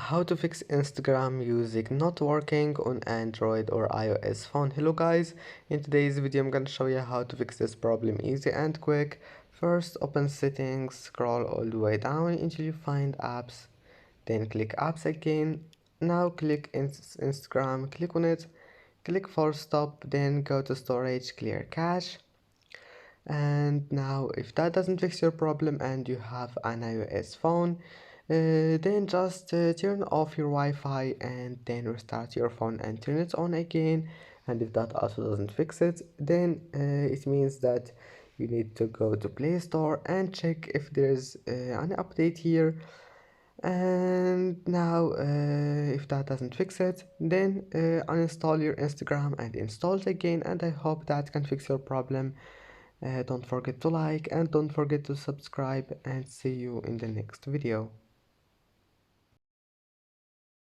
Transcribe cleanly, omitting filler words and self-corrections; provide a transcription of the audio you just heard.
How to fix Instagram music not working on Android or iOS phone. Hello guys, in today's video I'm gonna show you how to fix this problem easy and quick. First, open settings, scroll all the way down until you find apps, then click apps again. Now click Instagram, click on it, click force stop, then go to storage, clear cache. And now if that doesn't fix your problem and you have an iOS phone, then just turn off your Wi-Fi and then restart your phone and turn it on again. And if that also doesn't fix it, then it means that you need to go to Play Store and check if there's an update here. And now if that doesn't fix it, then uninstall your Instagram and install it again, and I hope that can fix your problem. Don't forget to like and don't forget to subscribe, and see you in the next video.